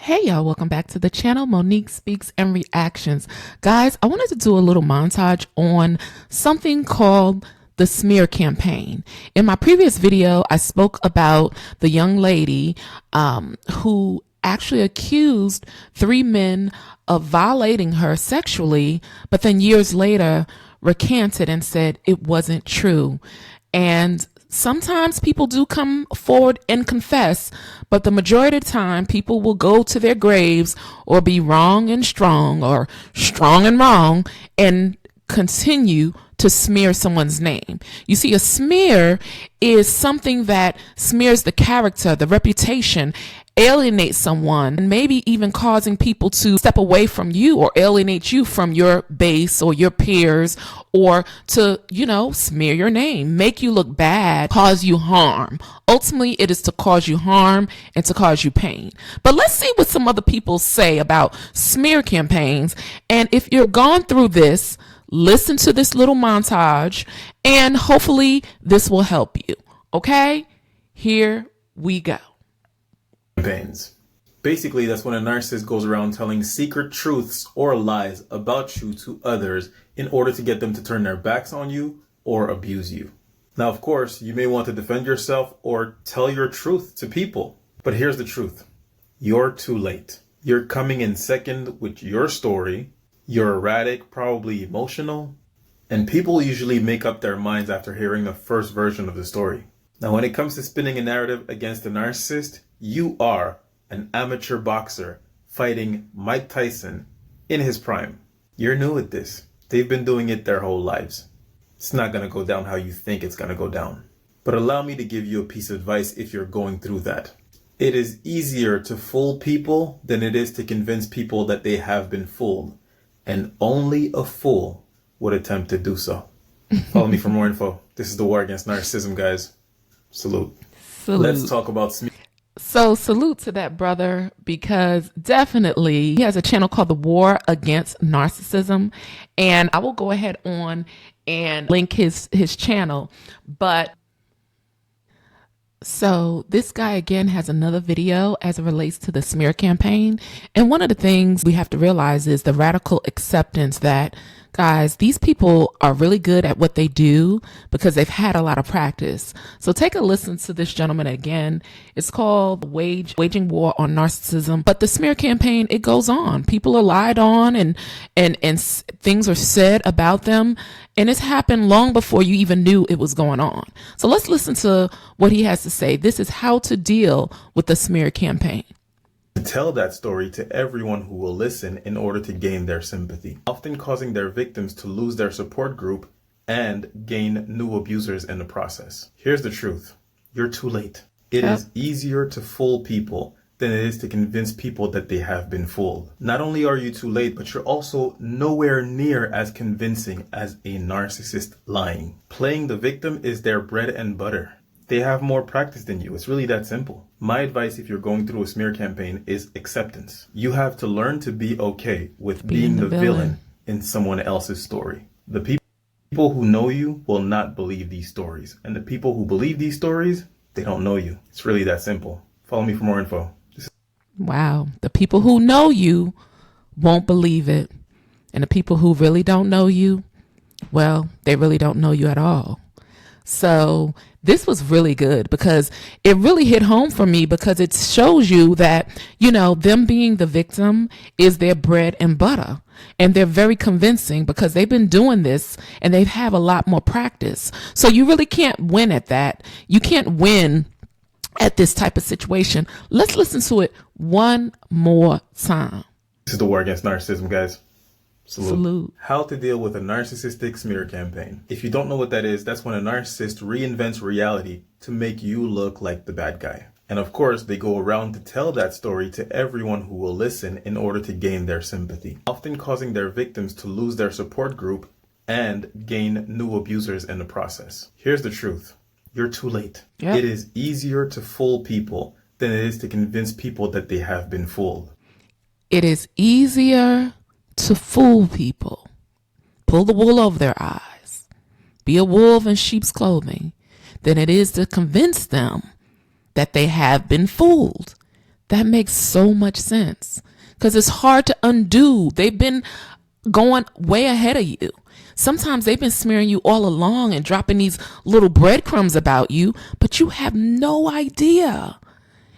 Hey y'all, welcome back to the channel. Monique Speaks and Reactions. Guys, I wanted to do a little montage on something called the smear campaign. In my previous video, I spoke about the young lady who actually accused 3 men of violating her sexually, but then years later recanted and said it wasn't true. And sometimes people do come forward and confess, but the majority of the time people will go to their graves or be wrong and strong or strong and wrong and continue to smear someone's name. You see, a smear is something that smears the character, the reputation, alienate someone, and maybe even causing people to step away from you or alienate you from your base or your peers, or to, smear your name, make you look bad, cause you harm. Ultimately, it is to cause you harm and to cause you pain. But let's see what some other people say about smear campaigns. And if you're gone through this, listen to this little montage and hopefully this will help you. Okay? Here we go. Campaigns. Basically, that's when a narcissist goes around telling secret truths or lies about you to others in order to get them to turn their backs on you or abuse you. Now, of course, you may want to defend yourself or tell your truth to people. But here's the truth. You're too late. You're coming in second with your story. You're erratic, probably emotional, and people usually make up their minds after hearing the first version of the story. Now, when it comes to spinning a narrative against a narcissist, you are an amateur boxer fighting Mike Tyson in his prime. You're new at this. They've been doing it their whole lives. It's not going to go down how you think it's going to go down. But allow me to give you a piece of advice if you're going through that. It is easier to fool people than it is to convince people that they have been fooled. And only a fool would attempt to do so. Follow me for more info. This is the War Against Narcissism, guys. Salute. Let's talk about smear. So salute to that brother, because definitely he has a channel called the War Against Narcissism, and I will go ahead on and link his channel. But so this guy again has another video as it relates to the smear campaign. And one of the things we have to realize is the radical acceptance that, guys, these people are really good at what they do because they've had a lot of practice. So take a listen to this gentleman again. It's called Waging War on Narcissism. But the smear campaign, it goes on. People are lied on and things are said about them. And it's happened long before you even knew it was going on. So let's listen to what he has to say. This is how to deal with the smear campaign. Tell that story to everyone who will listen in order to gain their sympathy, often causing their victims to lose their support group and gain new abusers in the process. Here's the truth. You're too late. It is easier to fool people than it is to convince people that they have been fooled. Not only are you too late, but you're also nowhere near as convincing as a narcissist lying. Playing the victim is their bread and butter. They have more practice than you. It's really that simple. My advice if you're going through a smear campaign is acceptance. You have to learn to be okay with being the villain in someone else's story. The people who know you will not believe these stories. And the people who believe these stories, they don't know you. It's really that simple. Follow me for more info. Wow. The people who know you won't believe it. And the people who really don't know you, well, they really don't know you at all. So this was really good because it really hit home for me, because it shows you that, them being the victim is their bread and butter. And they're very convincing because they've been doing this and they have a lot more practice. So you really can't win at that. You can't win at this type of situation. Let's listen to it one more time. This is the War Against Narcissism, guys. Salute. How to deal with a narcissistic smear campaign. If you don't know what that is, that's when a narcissist reinvents reality to make you look like the bad guy. And of course, they go around to tell that story to everyone who will listen in order to gain their sympathy, often causing their victims to lose their support group and gain new abusers in the process. Here's the truth. You're too late. Yep. It is easier to fool people than it is to convince people that they have been fooled. It is easier to fool people, pull the wool over their eyes, be a wolf in sheep's clothing, than it is to convince them that they have been fooled. That makes so much sense because it's hard to undo. They've been going way ahead of you. Sometimes they've been smearing you all along and dropping these little breadcrumbs about you, but you have no idea.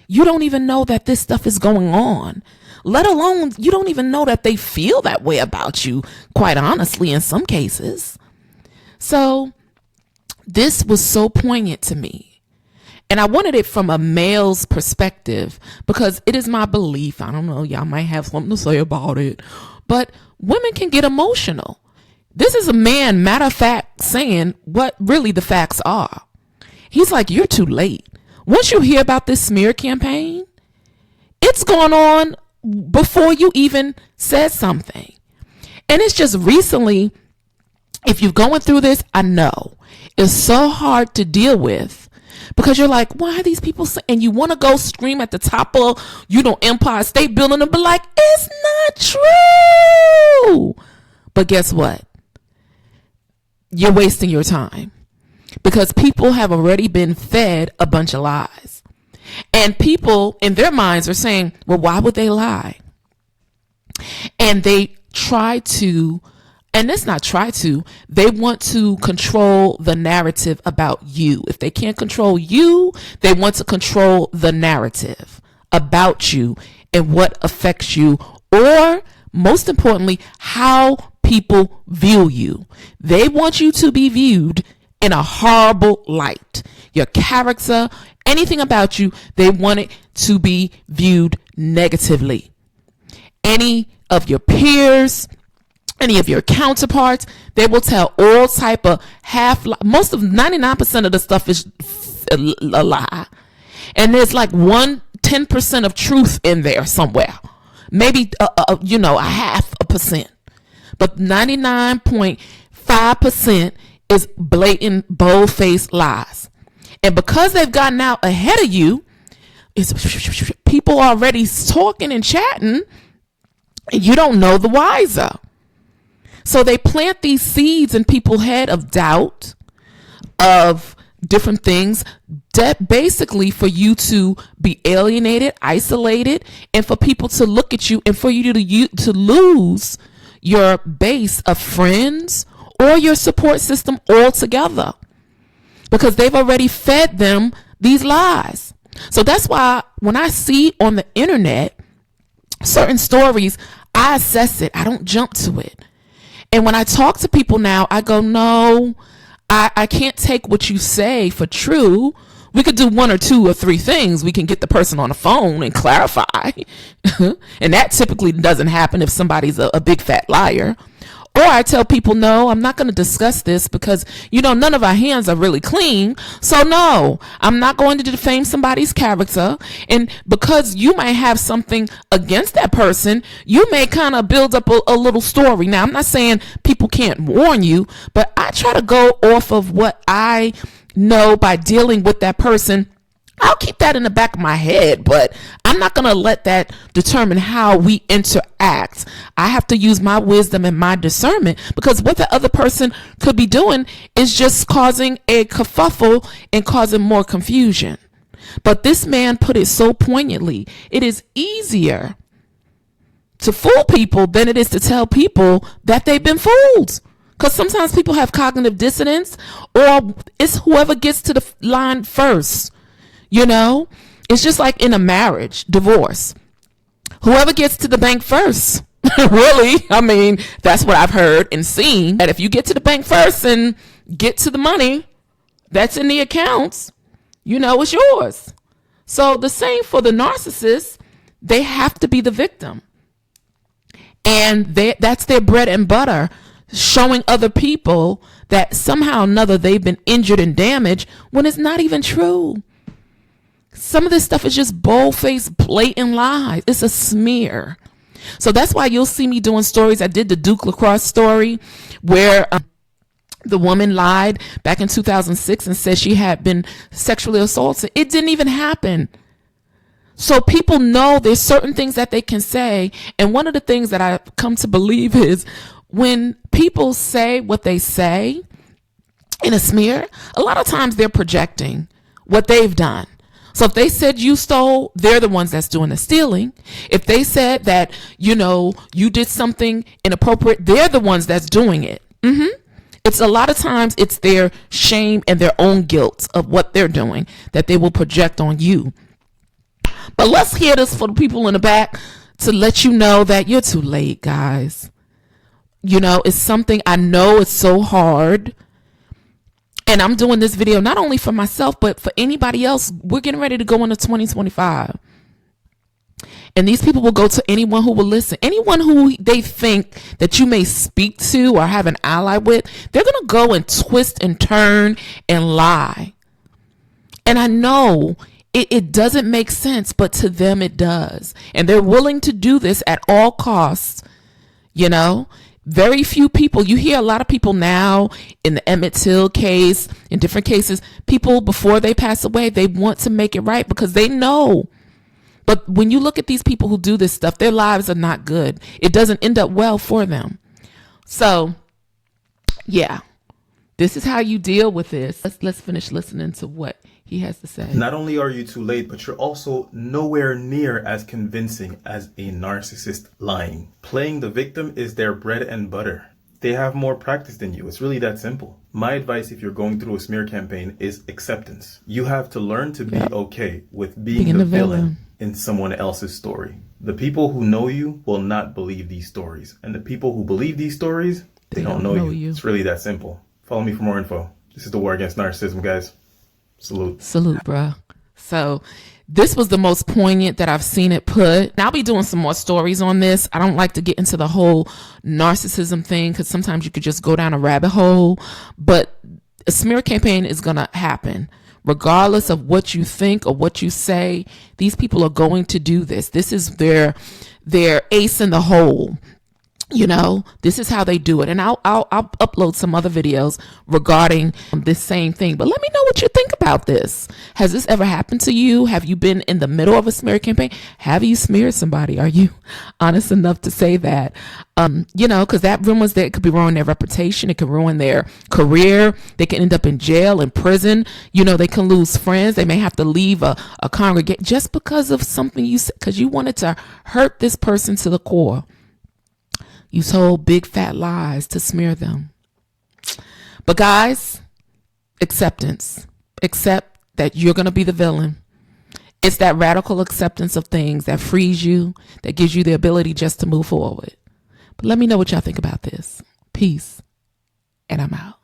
You don't even know that this stuff is going on, let alone you don't even know that they feel that way about you, quite honestly, in some cases. So this was so poignant to me. And I wanted it from a male's perspective because it is my belief. I don't know, y'all might have something to say about it, but women can get emotional. This is a man, matter of fact, saying what really the facts are. He's like, you're too late. Once you hear about this smear campaign, it's gone on before you even said something. And it's just recently, if you're going through this, I know it's so hard to deal with because you're like, why are these people saying, and you want to go scream at the top of, Empire State Building and be like, it's not true. But guess what? You're wasting your time because people have already been fed a bunch of lies. And people in their minds are saying, well, why would they lie? And they try to, and it's not try to, they want to control the narrative about you. If they can't control you, they want to control the narrative about you and what affects you, or most importantly, how people view you. They want you to be viewed in a horrible light. Your character, anything about you, they want it to be viewed negatively. Any of your peers, any of your counterparts, they will tell all type of most of 99% of the stuff is a lie. And there's like 10% of truth in there somewhere. Maybe, a 0.5%. But 99.5% is blatant, bold-faced lies. And because they've gotten out ahead of you, it's people already talking and chatting, and you don't know the wiser. So they plant these seeds in people's head of doubt, of different things, that basically for you to be alienated, isolated, and for people to look at you and for you to lose your base of friends or your support system altogether, because they've already fed them these lies. So that's why when I see on the internet certain stories, I assess it. I don't jump to it. And when I talk to people now, I go, no, I can't take what you say for true. We could do 1 or 2 or 3 things. We can get the person on the phone and clarify. And that typically doesn't happen if somebody's a big fat liar. Or I tell people, no, I'm not going to discuss this because, none of our hands are really clean. So no, I'm not going to defame somebody's character. And because you might have something against that person, you may kind of build up a little story. Now, I'm not saying people can't warn you, but I try to go off of what I know by dealing with that person. I'll keep that in the back of my head, but I'm not going to let that determine how we interact. I have to use my wisdom and my discernment, because what the other person could be doing is just causing a kerfuffle and causing more confusion. But this man put it so poignantly. It is easier to fool people than it is to tell people that they've been fooled. Because sometimes people have cognitive dissonance, or it's whoever gets to the line first. It's just like in a marriage, divorce. Whoever gets to the bank first, really, that's what I've heard and seen, that if you get to the bank first and get to the money that's in the accounts, it's yours. So the same for the narcissist, they have to be the victim. And that's their bread and butter, showing other people that somehow or another they've been injured and damaged when it's not even true. Some of this stuff is just bold-faced, blatant lies. It's a smear. So that's why you'll see me doing stories. I did the Duke LaCrosse story where the woman lied back in 2006 and said she had been sexually assaulted. It didn't even happen. So people know there's certain things that they can say. And one of the things that I've come to believe is when people say what they say in a smear, a lot of times they're projecting what they've done. So if they said you stole, they're the ones that's doing the stealing. If they said that, you did something inappropriate, they're the ones that's doing it. It's a lot of times it's their shame and their own guilt of what they're doing that they will project on you. But let's hear this for the people in the back to let you know that you're too late, guys. It's something I know it's so hard. And I'm doing this video not only for myself, but for anybody else. We're getting ready to go into 2025. And these people will go to anyone who will listen. Anyone who they think that you may speak to or have an ally with, they're going to go and twist and turn and lie. And I know it doesn't make sense, but to them it does. And they're willing to do this at all costs. Very few people, you hear a lot of people now in the Emmett Till case, in different cases, people before they pass away, they want to make it right because they know. But when you look at these people who do this stuff, their lives are not good. It doesn't end up well for them. So, yeah, this is how you deal with this. Let's finish listening to what he has to say. Not only are you too late, but you're also nowhere near as convincing as a narcissist lying. Playing the victim is their bread and butter. They have more practice than you. It's really that simple. My advice if you're going through a smear campaign is acceptance. You have to learn to be okay with being the villain in someone else's story. The people who know you will not believe these stories. And the people who believe these stories, they don't know you. It's really that simple. Follow me for more info. This is the War Against Narcissism, guys. Salute, bruh. So this was the most poignant that I've seen it put. And I'll be doing some more stories on this. I don't like to get into the whole narcissism thing because sometimes you could just go down a rabbit hole. But a smear campaign is going to happen. Regardless of what you think or what you say, these people are going to do this. This is their ace in the hole. This is how they do it. And I'll upload some other videos regarding this same thing. But let me know what you think about this. Has this ever happened to you? Have you been in the middle of a smear campaign? Have you smeared somebody? Are you honest enough to say that? Because that rumors that it could be ruining their reputation. It could ruin their career. They can end up in jail, in prison. They can lose friends. They may have to leave a congregation just because of something you said, because you wanted to hurt this person to the core. You told big fat lies to smear them. But guys, acceptance. Accept that you're going to be the villain. It's that radical acceptance of things that frees you, that gives you the ability just to move forward. But let me know what y'all think about this. Peace. And I'm out.